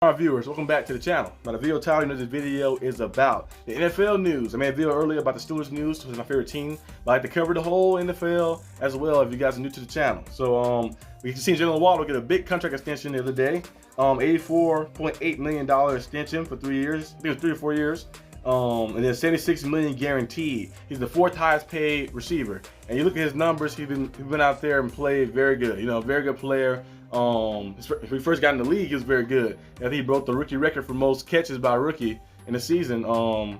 Our viewers, welcome back to the channel. Now the video title of this video is about the NFL news. I made a video earlier about the Steelers news, which is my favorite team. I like to cover the whole NFL as well if you guys are new to the channel. So we can see Waddle get a big contract extension the other day. $84.8 million extension for 3 years. I think it was 3 or 4 years. And then $76 million guaranteed. He's the 4th highest paid receiver. And you look at his numbers, he's been out there and played very good. You know, very good player. When he first got in the league, he was very good. I think he broke the rookie record for most catches by a rookie in the season. The one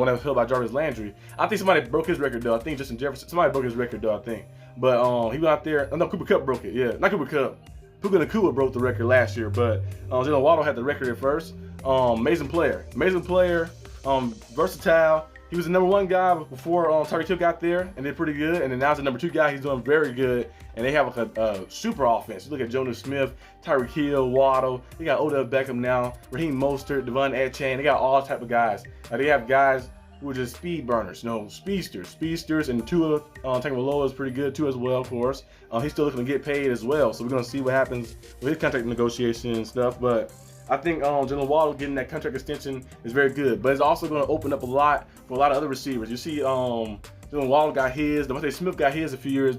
that was held by Jarvis Landry. I think somebody broke his record though. I think Justin Jefferson. Somebody broke his record though. I think. But he went out there. No, Cooper Kupp broke it. Yeah, not Cooper Kupp. Puka Nacua broke the record last year. But Waddle had the record at first. Amazing player. Amazing player. Versatile. He was the #1 guy before Tyreek Hill got there and did pretty good. And then now he's the #2 guy. He's doing very good. And they have a super offense. You look at Jonas Smith, Tyreek Hill, Waddle. They got Odell Beckham now, Raheem Mostert, Devon Achane. They got all type of guys. They have guys who are just speed burners, you know, speedsters. And Tua Tagovailoa is pretty good too as well, of course. He's still looking to get paid as well. So we're gonna see what happens with his contract negotiation and stuff. But I think Waddle getting that contract extension is very good, but it's also going to open up a lot for a lot of other receivers. You see, Waddle got his, Devontae Smith got his a few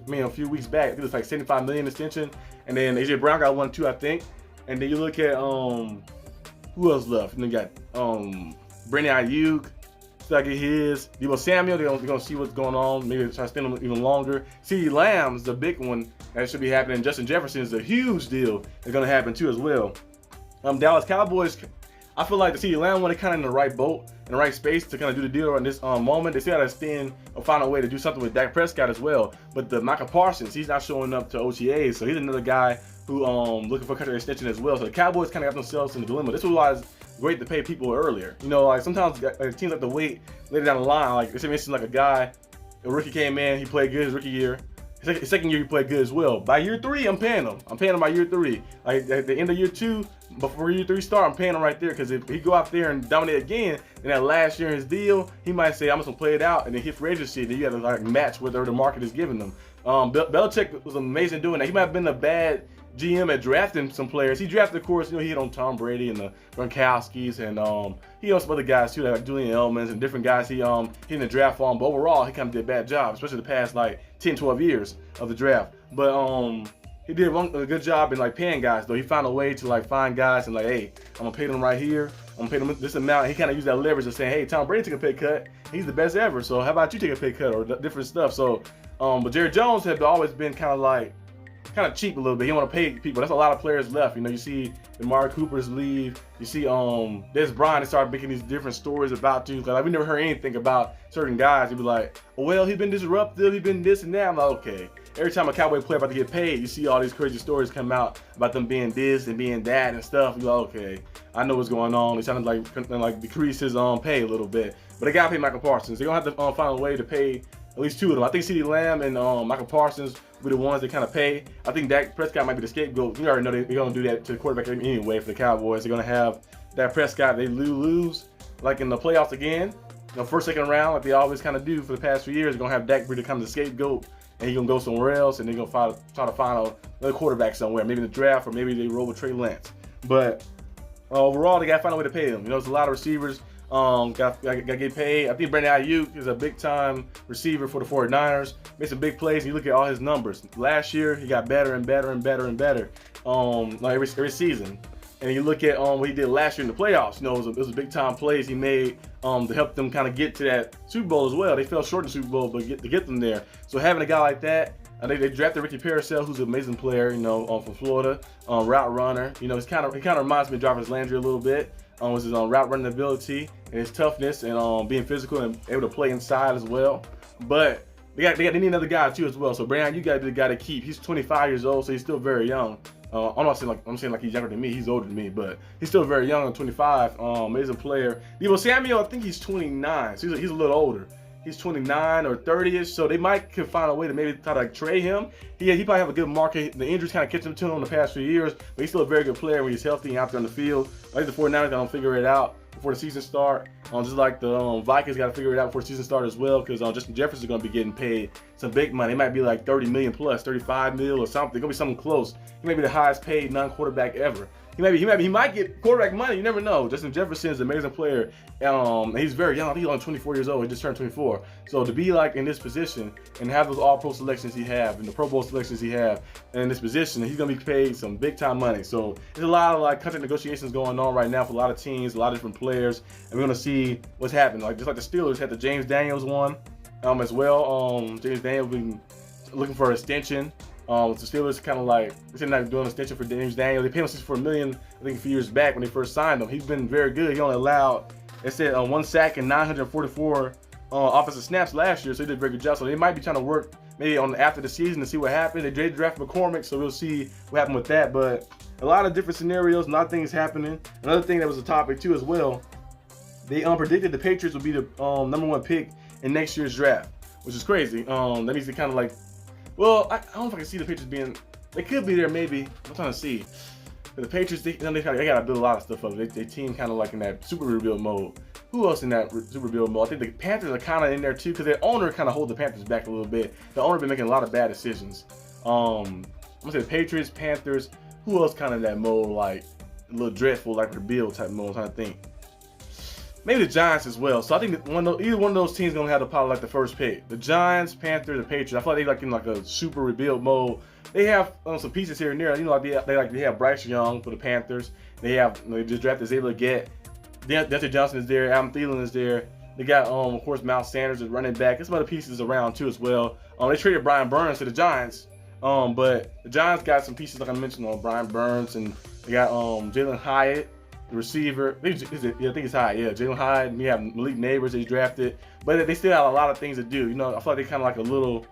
weeks back. I think it was like $75 million extension, and then AJ Brown got one too, I think. And then you look at who else left? And then you got Brandon Ayuk. Still got to get his. Deebo Samuel. They're gonna see what's going on. Maybe try to extend him even longer. CeeDee Lamb is the big one that should be happening. Justin Jefferson is a huge deal. It's going to happen too as well. Dallas Cowboys, I feel like the CeeDee Lamb one, they're kind of in the right boat, in the right space to kind of do the deal in this moment. They still got to extend or find a way to do something with Dak Prescott as well. But the Micah Parsons, he's not showing up to OTAs, so he's another guy who looking for a contract extension as well. So the Cowboys kind of got themselves in the dilemma. This was why it's great to pay people earlier. You know, like sometimes teams have to wait later down the line. Like it's mentioned, like a rookie came in, he played good his rookie year. His second year he played good as well. By year 3, I'm paying him. I'm paying him by year 3. Like at the end of year 2, before year 3 start, I'm paying him right there. Because if he go out there and dominate again, then that last year in his deal, he might say, I'm just gonna play it out, and then hit free agency. Then you have to like match whatever the market is giving them. Belichick was amazing doing that. He might have been a bad GM at drafting some players. He drafted, of course, you know, he hit on Tom Brady and the Gronkowskis, and he on some other guys too, like Julian Edelman and different guys he hit in the draft on. But overall, he kind of did a bad job, especially the past like 10, 12 years of the draft. But he did a good job in like paying guys though. He found a way to like find guys and like, hey, I'm gonna pay them right here. I'm gonna pay them this amount. He kind of used that leverage of saying, hey, Tom Brady took a pay cut. He's the best ever. So how about you take a pay cut or different stuff? So, but Jerry Jones had always been kind of cheap a little bit. He want to pay people. That's a lot of players left. You know, you see Amari Cooper's leave. You see Des Bryant started making these different stories about teams. Like we never heard anything about certain guys. He'd be like, oh, well, he's been disruptive. He's been this and that. I'm like, okay. Every time a Cowboy player about to get paid, you see all these crazy stories come out about them being this and being that and stuff. You're like, okay, I know what's going on. He's trying to like decrease his pay a little bit. But they gotta pay Michael Parsons. They're gonna have to find a way to pay at least 2 of them. I think CeeDee Lamb and Michael Parsons will be the ones that kind of pay. I think Dak Prescott might be the scapegoat. You already know they're going to do that to the quarterback anyway for the Cowboys. They're going to have Dak Prescott. They lose like in the playoffs again. You know, first, second round, like they always kind of do for the past few years. They're going to have Dak become the scapegoat, and he's going to go somewhere else, and they're going to try to find another quarterback somewhere, maybe in the draft, or maybe they roll with Trey Lance. But overall, they got to find a way to pay them. You know, there's a lot of receivers. Got to get paid. I think Brandon Ayuk is a big-time receiver for the 49ers. Made some big plays, and you look at all his numbers. Last year, he got better and better and better and better like every season. And you look at what he did last year in the playoffs. You know, it was a big-time plays he made to help them kind of get to that Super Bowl as well. They fell short in the Super Bowl, but to get them there. So having a guy like that, they drafted Ricky Paracel, who's an amazing player, you know, from Florida, route runner. You know, he kind of reminds me of Jarvis Landry a little bit. Was his route running ability and his toughness and being physical and able to play inside as well. But they need another guy too as well. So Brandon, you got to be the guy to keep. He's 25 years old, so he's still very young. I'm saying like he's younger than me. He's older than me, but he's still very young at 25. Amazing player. Deebo Samuel, I think he's 29, so he's a little older. He's 29 or 30ish, so they might could find a way to maybe try to like, trade him. He probably have a good market. The injuries kind of catch him to him in the past few years, but he's still a very good player when he's healthy and out there on the field. I think the 49ers gonna figure it out before the season start. Just like the Vikings got to figure it out before the season start as well, because Justin Jefferson is gonna be getting paid some big money. It might be like 30 million plus, 35 mil or something. It's gonna be something close. He may be the highest paid non-quarterback ever. He might get quarterback money. You never know. Justin Jefferson is an amazing player. He's very young. I think he's only 24 years old. He just turned 24. So to be like in this position and have those All-Pro selections he have and the Pro Bowl selections he have, and in this position, he's gonna be paid some big time money. So there's a lot of like contract negotiations going on right now for a lot of teams, a lot of different players, and we're gonna see what's happening. Like just like the Steelers had the James Daniels one as well. James Daniels been looking for an extension. The Steelers kind of like, they're not doing an extension for James Daniels. They paid him $64 million, I think, a few years back when they first signed him. He's been very good. He only allowed, they said, 1 sack and 944 offensive snaps last year, so he did a very good job. So they might be trying to work maybe on after the season to see what happened. They drafted McCormick, so we'll see what happened with that. But a lot of different scenarios, a lot of things happening. Another thing that was a topic too as well, they predicted the Patriots would be the #1 pick in next year's draft, which is crazy. That means they kind of like, well, I don't know if I can see the Patriots being, they could be there maybe. I'm trying to see. But the Patriots, they got to build a lot of stuff up. They team kind of like in that super rebuild mode. Who else in that super rebuild mode? I think the Panthers are kind of in there too, because their owner kind of hold the Panthers back a little bit. The owner been making a lot of bad decisions. I'm gonna say the Patriots, Panthers. Who else kind of in that mode, like a little dreadful, like rebuild type mode? I'm trying to think. Maybe the Giants as well. So I think that either one of those teams gonna have to probably like the first pick. The Giants, Panthers, the Patriots. I feel like they like in like a super rebuild mode. They have some pieces here and there. You know, like they have Bryce Young for the Panthers. They have they just drafted Zayla Get. Deontay Johnson is there. Adam Thielen is there. They got of course Miles Sanders is running back. There's some other pieces around too as well. They traded Brian Burns to the Giants. But the Giants got some pieces like I mentioned on Brian Burns, and they got Jalen Hyatt, the receiver. I think it's Hyatt. Yeah, Jalen Hyatt. We have Malik Neighbors they drafted, but they still have a lot of things to do. You know, I feel like they kind of like a little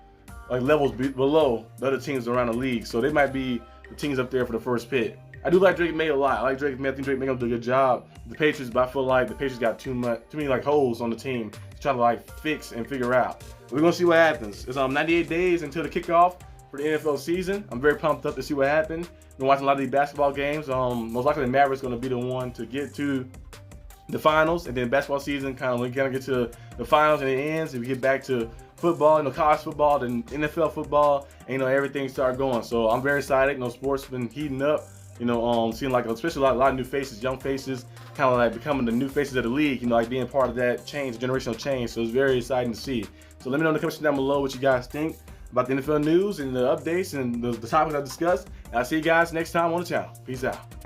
like levels below the other teams around the league, so they might be the teams up there for the first pick. I do like Drake May a lot. I like Drake May. I think Drake May gonna do a good job. The Patriots, but I feel like the Patriots got too many like holes on the team to try to like fix and figure out. But we're gonna see what happens. It's 98 days until the kickoff for the NFL season. I'm very pumped up to see what happens. Been watching a lot of these basketball games. Most likely the Mavericks gonna be the one to get to the finals, and then basketball season we get to the finals and it ends, and we get back to football, college football, then NFL football, and everything start going. So I'm very excited. Sports been heating up. Seeing like especially a lot of new faces, young faces, kind of like becoming the new faces of the league. Like being part of that change, generational change. So it's very exciting to see. So let me know in the comments down below what you guys think about the NFL news and the updates and the topics I discussed. And I'll see you guys next time on the channel. Peace out.